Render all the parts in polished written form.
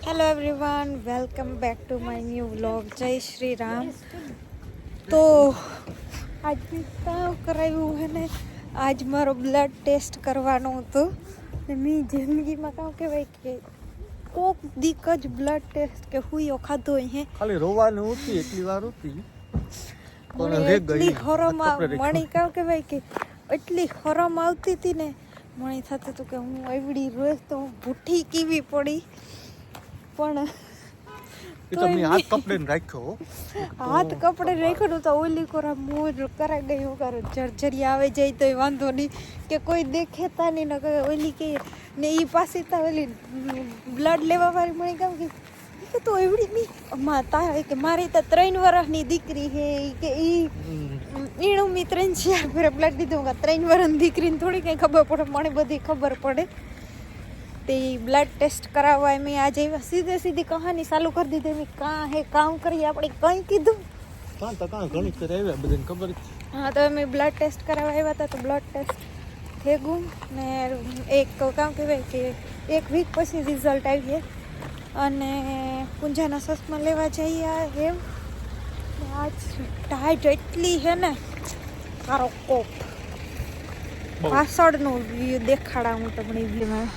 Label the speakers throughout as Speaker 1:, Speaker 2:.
Speaker 1: Hello everyone, welcome back to my new vlog. जय श्री राम। तो आज भी काम कराયું है ने आज मारो ब्लड टेस्ट करवानो હતો ને મી જિંદગીમાં કામ કહેવાય કે કોક દીક જ બ્લડ ટેસ્ટ કે હુયો ખાધો હે
Speaker 2: ખાલી રોવાનું હતી એટલી વાર હતી પણ
Speaker 1: મને
Speaker 2: રે
Speaker 1: એટલી
Speaker 2: ગઈ
Speaker 1: હરમ મણી કામ કહેવાય કે એટલી હરમ આવતી હતી ને મણી થતું હતું કે હું એવડી રોજ તો હું ભૂઠી કીવી પડી પણ
Speaker 2: એ તો મેં હાથ કપડે રાખ્યો
Speaker 1: હાથ કપડે રાખ્યો તો ઓલી કોરા મોર કરાઈ ગઈ હું કરું જર્જરી આવે જાય તો વાંધો નહીં કે કોઈ દેખેતા નહીં ને ઓલી કે ને એ પાસે તા ઓલી બ્લડ લેવા વાળી મળી કામ કે તો એવડી નહીં માતા કે મારી તો 3 વર્ષની દીકરી હે કે ઈણું મી 3-4 ફેર બ્લડ દીધું 3 વર્ષની દીકરીને થોડી કંઈ ખબર પડે મને બધી ખબર પડે તે બ્લડ ટેસ્ટ કરાવવા મેં આજે સીધે સીધી કહાની ચાલુ કરી દીધી મેં કાં હે કામ કરી આપણે કંઈ કીધું
Speaker 2: કાં તો કાં ઘણી કરી આવ્યા બધાને ખબર છે.
Speaker 1: હા તો અમે બ્લડ ટેસ્ટ કરાવવા આવ્યા હતા તો બ્લડ ટેસ્ટ થઈ ગયું ને એક કામ કહેવાય કે 1 વીક પછી રિઝલ્ટ આવીએ અને પૂંજાના સસમાં લેવા જઈએ એમ આજ ટાઈટ એટલી છે ને મારો કોપ પાછળનું વ્યૂ દેખાડા હું તમને વ્યૂમાં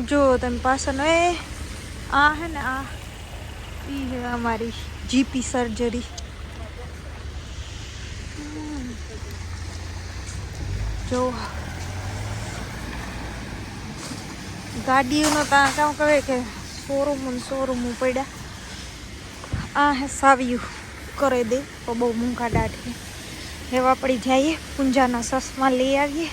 Speaker 1: જો તમે પાછળ એ આ હે ને આ ઈ હે અમારી જીપી સર્જરી જો ગાડીઓનો ત્યાં કામ કહે કે શોરૂમ પડ્યા આ હે સાવ્યું કરે દે તો બહુ મૂંઘા દાઢી લેવા પડી જઈએ પૂંજાના સસમાં લઈ આવીએ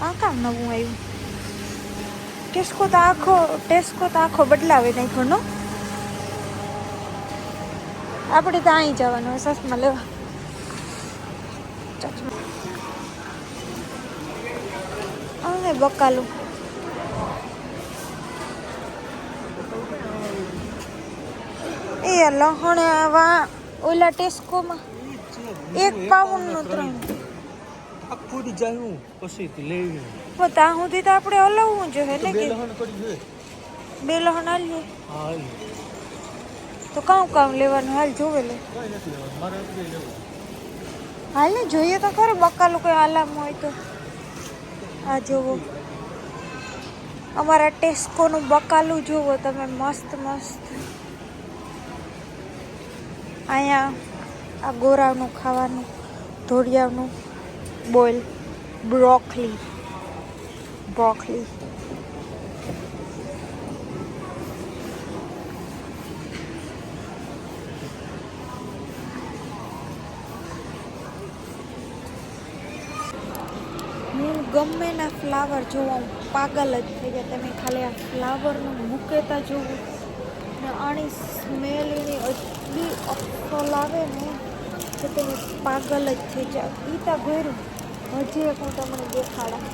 Speaker 1: આ કામ નવું આવ્યું ટેસ્કો તો આખો બદલાવે નાખ્યો નો આપણે તો અહીં જવાનું હોય સસમાં લેવા અને બકાલું એ લહણ આવા ઓલા ટેસ્કોમાં 1 પાઉન્ડનું 3
Speaker 2: આખું જાયું પછી લેવી
Speaker 1: પણ ત્યાં સુધી તો આપણે હલાવવું જોઈએ ને
Speaker 2: બે
Speaker 1: કે
Speaker 2: લહણ કરી જોઈએ
Speaker 1: 2 લહણ હાલીએ
Speaker 2: હા
Speaker 1: તો કામ લેવાનું હાલ જોવે લે
Speaker 2: કોઈ નથી લેવાનું મારે નથી લેવું
Speaker 1: હાલ ને જોઈએ તો ખરું બકાલું કોઈ આલામ હોય તો આ જોવો અમારા ટેસ્કોનું બકાલું જોવો તમે મસ્ત અહીંયા આ ગોરાનું ખાવાનું ધોળિયાનું બોઇલ બ્રોકલી હું ગમે ના ફ્લાવર જોવા પાગલ જ થઈ જાય તમે ખાલી આ ફ્લાવરનું મૂકેતા જોવું ને આની સ્મેલ એની એટલી અસલ આવે ને કે તમે પાગલ જ થઈ જાય ઈતા ગોરું હજી એક હું તમને દેખાડા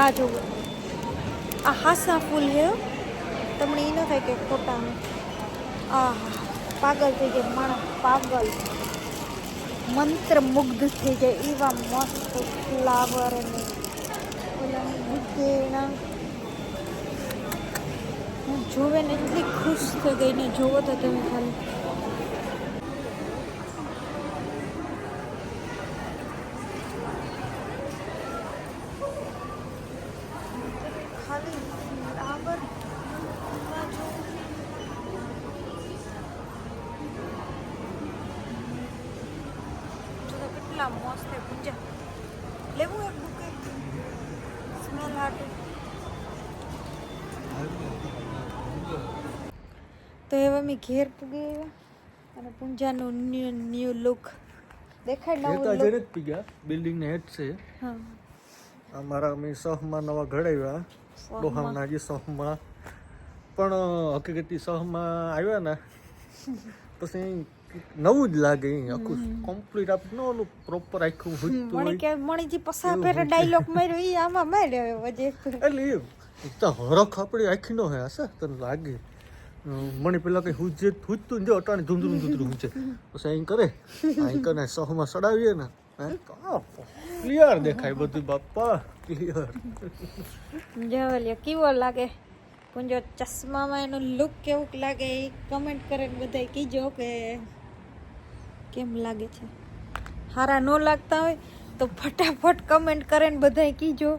Speaker 1: આ જોવું આ હાસા ફૂલ હે તમને એ ન થાય કે ખોટાનું આ પાગલ થઈ જાય માણસ પાગલ મંત્રમુગ્ધ થઈ જાય એવા મસ્ત ફ્લાવર અને ઓલા બુકેના હું જોવે ને એટલી ખુશ થઈ ગઈ ને જોવો તો તમે ખાલી ફ્લાવર કેટલા મસ્ત છે પૂંજા લેવું એક બુકે સ્મેલ હાટું તો હવે મેં ઘેર પૂગી આવ્યા અને પૂંજાનું ન્યૂ લુક દેખાય નવું
Speaker 2: નેતાજી
Speaker 1: લુક
Speaker 2: નથી પી ગયા બિલ્ડિંગ ને હેડ છે
Speaker 1: હા
Speaker 2: અમારા અમે સહમાં નવા ઘડાવ્યા ડોહામના હજી સહમાં પણ હકીકતી સહમાં આવ્યા ને પછી નવું જ લાગે આખું કમ્પ્લીટ આપણે ઓલું પ્રોપર આખું
Speaker 1: મને કે મણીજી પસા ફેર ડાયલોગ માર્યો ઈ આમાં માર્યો વજે
Speaker 2: એટલે એ તો હરખ આપણી આખી નો હે હશે તને લાગે મને પેલા કઈ હુજતું જો અટાણી ધૂંધળું ધૂંધળું હુંચે પછી અહીં કરે અહીં કરીને સહમાં સડાવીએ ને ક્લિયર દેખાય બધું બાપા ક્લિયર.
Speaker 1: જો લ્યો કેવો લાગે પુંજો ચશ્મામાં એનો લુક કેવું લાગે એ કમેન્ટ કરીને બધાય કીજો કે કેમ લાગે છે. સારા ન લાગતા હોય તો ફટાફટ કમેન્ટ કરીને બધાય કીજો.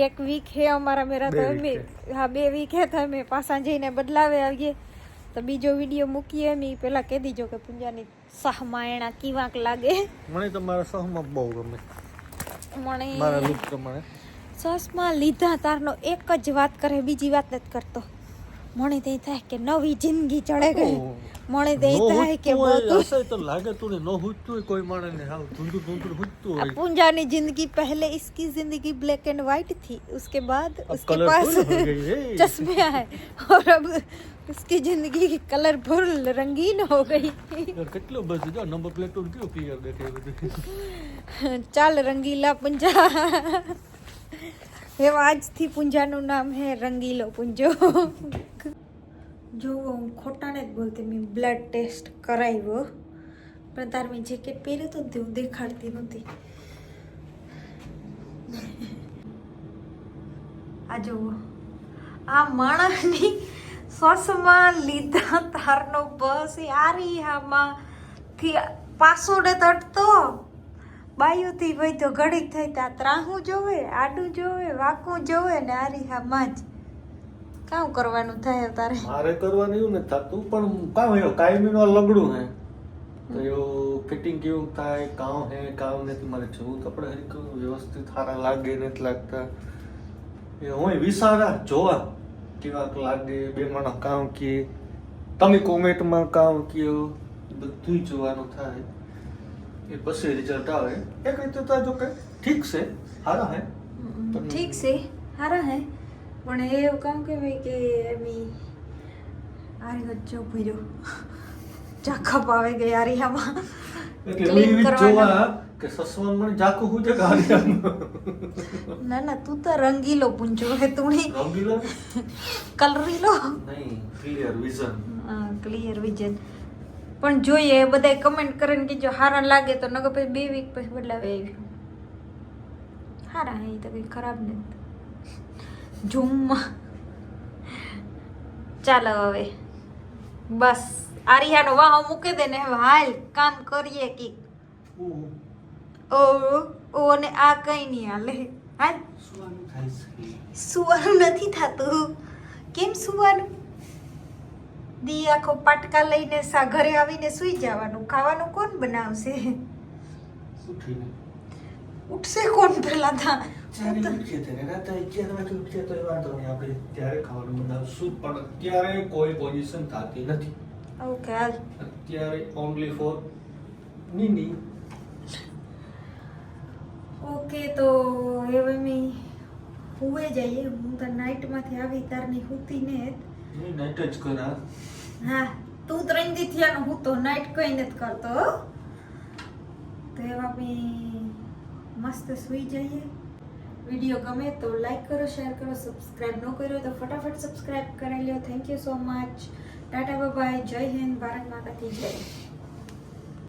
Speaker 1: 1 વીક હે અમારા મેરા તો અમે 2 વીક હે તો અમે પાછા જઈને બદલાવે આવીએ તો બીજો વિડીયો મૂકીએ અમે પેલા કહી દીજો કે પુંજાની સહમાં એના કેવાક લાગે.
Speaker 2: મને તો મારા સહમાં બહુ ગમે
Speaker 1: મને
Speaker 2: મારા લુક પ્રમાણે.
Speaker 1: સસમાં લીધા તારનો એક જ વાત કરે બીજી વાત નથી કરતો. મને તો થાય કે નવી જિંદગી ચડે ગઈ. મને તો થાય કે બધું
Speaker 2: ऐसा तो लागे तूने नो हुत्तु कोई माने ने हाउ धुंधु धुंधु हुत्तु है.
Speaker 1: पुंजानी जिंदगी पहले इसकी जिंदगी ब्लैक एंड व्हाइट थी उसके बाद उसके पास चश्मे आए और अब उसकी जिंदगी कलरफुल रंगीन हो गई.
Speaker 2: કેટલો બસ જો નંબર પ્લેટ તો કેવો ક્લિયર દેખાય બધું.
Speaker 1: ચાલ રંગીલા પુંજા. એવા આજથી પુંજાનું નામ હે રંગીલો પુંજો. જો હું ખોટા ને જ બોલતી મેં બ્લડ ટેસ્ટ કરાવ્યો પણ તાર મેં જેકેટ પહેર્યું તો હું દેખાડતી નહોતી. આ જુઓ આ માણસની શ્વાસમાં લીધા તારનો બસ આરી હામાંથી પાછો ને તટતો બાયુથી ભાઈ તો ઘડીક થઈ ત્યાં ત્રાહું જોવે આડું જોવે વાકું જોવે ને આરી હામાં જ કામ કરવાનું થાય તારે.
Speaker 2: મારે કરવાનું એવું નથી થતું પણ કામ હે કાયમીનો લગડું હે તો એવું ફિટિંગ કેવું થાય કામ હે કામ નથી મારે જવું તો આપણે હરીક વ્યવસ્થિત સારા લાગે નથી લાગતા એ હું વિચારા જોવા કેવાક લાગે બે માણસ કામ કે તમે કોમેન્ટમાં કામ કયો બધું જોવાનું થાય એ પછી રિઝલ્ટ આવે. એક રીતે તો જો કે ઠીક છે સારા હે
Speaker 1: ઠીક છે સારા હે પણ એવું કામ કહેવાય કે એમી આરી વચ્ચો ભર્યો ચાખા પાવે ગઈ આરિયામાં
Speaker 2: એટલે એ જોવા કે સસવન મને જાકુ હું છે ગાડીમાં.
Speaker 1: ના ના તું તો રંગીલો પુંજો હે તું
Speaker 2: રંગીલો
Speaker 1: કલરીલો
Speaker 2: નહીં ક્લિયર વિઝન.
Speaker 1: ક્લિયર વિઝન પણ જોઈએ બધાય કમેન્ટ કરીને કે જો સારા લાગે તો નગર પછી 2 વીક પછી બદલાવે આવ્યું. સારા હે તો કંઈ ખરાબ નથી. ઝૂમમાં ચાલો હવે બસ આરિયાનો વાહો મૂકી દે ને હવે હાલ કામ કરીએ કે ઓ ને આ કઈ નહીં હાલે. હાલ સુવાનું નથી થતું. કેમ સુવાનું? દી આખો પાટકા લઈને ઘરે આવીને સુઈ જવાનું. ખાવાનું કોણ બનાવશે? ઉઠશે કોણ પેલા થા
Speaker 2: અત્યારે કોઈ પોઝિશન થતી નથી.
Speaker 1: ઓકે હાલ
Speaker 2: અત્યારે ઓનલી ફોર નીની.
Speaker 1: ઓકે તો હવે મેં હુએ જઈએ. હું તો નાઇટમાંથી આવી તારની હુતીને
Speaker 2: નાઈટ જ કરા.
Speaker 1: હા તું 3 દી થયાનો હું તો નાઇટ કઈ નથી કરતો. તો એવા મેં મસ્ત સુઈ જઈએ. વિડીયો ગમે તો લાઈક કરો, શેર કરો, સબસ્ક્રાઇબ ન કર્યો તો ફટાફટ સબસ્ક્રાઇબ કરી લો. Thank you so much. Tata bye bye. Jai Hind. Bharat માતા કી જય.